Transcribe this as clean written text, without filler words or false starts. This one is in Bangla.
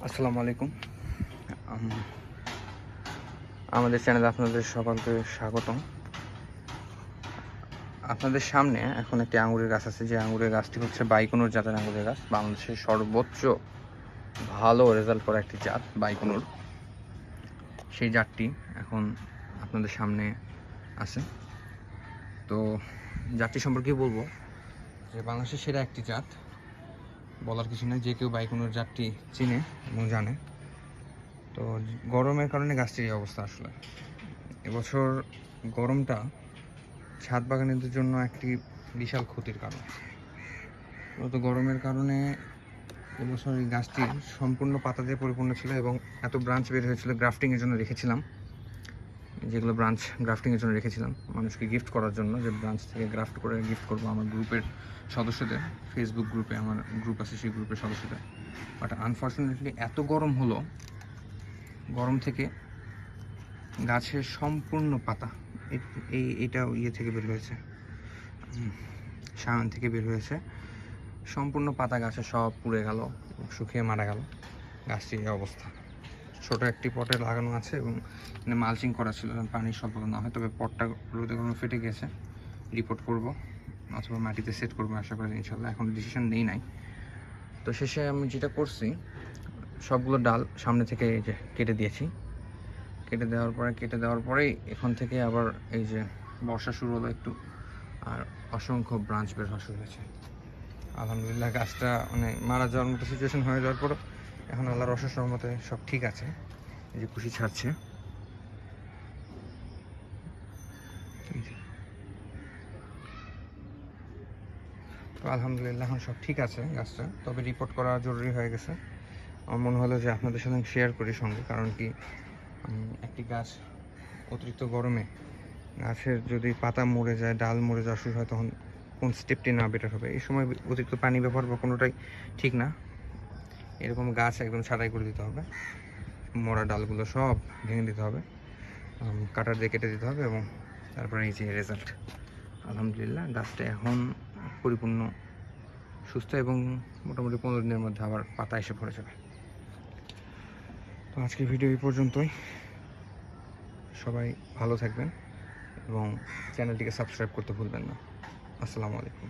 আসসালামু আলাইকুম। আমাদের চ্যানেলে আপনাদের সকলকে স্বাগতম। আপনাদের সামনে এখন একটি আঙুরের গাছ আছে, যে আঙুরের গাছটি হচ্ছে বাইকনুর জাতের আঙুরের গাছ। বাংলাদেশের সর্বোচ্চ ভালো রেজাল্ট করা একটি জাত বাইকনুর। সেই জাতটি এখন আপনাদের সামনে আছে। তো জাতটি সম্পর্কে বলবো যে বাংলাদেশের সেরা একটি জাত, বলার কিছু নেই। যে কেউ বাইকনুর জাতটি চিনে এবং জানে। তো গরমের কারণে গাছটির এই অবস্থা। আসলে এবছর গরমটা ছাদ বাগানীদের জন্য একটি বিশাল ক্ষতির কারণ। তো গরমের কারণে এবছর এই গাছটি সম্পূর্ণ পাতা দিয়ে পরিপূর্ণ ছিল এবং এত ব্রাঞ্চ বের হয়েছিল। গ্রাফটিংয়ের জন্য রেখেছিলাম, যেগুলো ব্রাঞ্চ গ্রাফটিংয়ের জন্য রেখেছিলাম মানুষকে গিফট করার জন্য, যে ব্রাঞ্চ থেকে গ্রাফট করে গিফট করবো আমার গ্রুপের সদস্যদের। ফেসবুক গ্রুপে আমার গ্রুপ আছে, সেই গ্রুপের সদস্যদের। বাট আনফর্চুনেটলি এত গরম হলো, গরম থেকে গাছের সম্পূর্ণ পাতা, এটা থেকে বের হয়েছে, সায়ন থেকে বের হয়েছে, সম্পূর্ণ পাতা গাছে সব পুড়ে গেল, শুকিয়ে মারা গেল। গাছটির এই অবস্থা। ছোট একটি পটে লাগানো আছে এবং মালচিং করা ছিল, পানি স্বল্পতা না হয়। তবে পটটা রোদে গরমে ফেটে গেছে, রিপোর্ট করব অথবা মাটিতে সেট করবো আশা করি ইনশাল্লাহ। এখন ডিসিশন নেই নাই। তো শেষে আমি যেটা করছি, সবগুলো ডাল সামনে থেকে এই যে কেটে দিয়েছি। কেটে দেওয়ার পরেই এখন থেকে আবার এই যে বর্ষা শুরু হলো একটু, আর অসংখ্য ব্রাঞ্চ বের হওয়া শুরু হয়েছে। আলহামদুলিল্লাহ, গাছটা মানে মারা যাওয়ার মতো সিচুয়েশন হয়ে যাওয়ার পর এখন আল্লাহর অশেষ রহমতে সব ঠিক আছে। এই যে কুশি ছাড়ছে। তো আলহামদুলিল্লাহ এখন সব ঠিক আছে গাছটা। তবে রিপোর্ট করা জরুরি হয়ে গেছে। আমার মনে হলো যে আপনাদের সাথে শেয়ার করি সঙ্গে, কারণ কি একটি গাছ অতিরিক্ত গরমে গাছের যদি পাতা মরে যায়, ডাল মরে যাওয়া শুরু হয়, তখন কোন স্টেপটি না বেটার হবে। এই সময় অতিরিক্ত পানি ব্যবহার বা কোনোটাই ঠিক না। এরকম গাছ একদম ছাঁটাই করে দিতে হবে, মরা ডালগুলো সব ভেঙে দিতে হবে, কাটার দিয়ে কেটে দিতে হবে, এবং তারপরে এই যে রেজাল্ট। আলহামদুলিল্লাহ, গাছটা এখন পরিপূর্ণ সুস্থ এবং মোটামুটি 15 দিনের মধ্যে আবার পাতা এসে পড়ে যাবে। তো আজকের ভিডিও এই পর্যন্তই। সবাই ভালো থাকবেন এবং চ্যানেলটিকে সাবস্ক্রাইব করতে ভুলবেন না। আসসালামু আলাইকুম।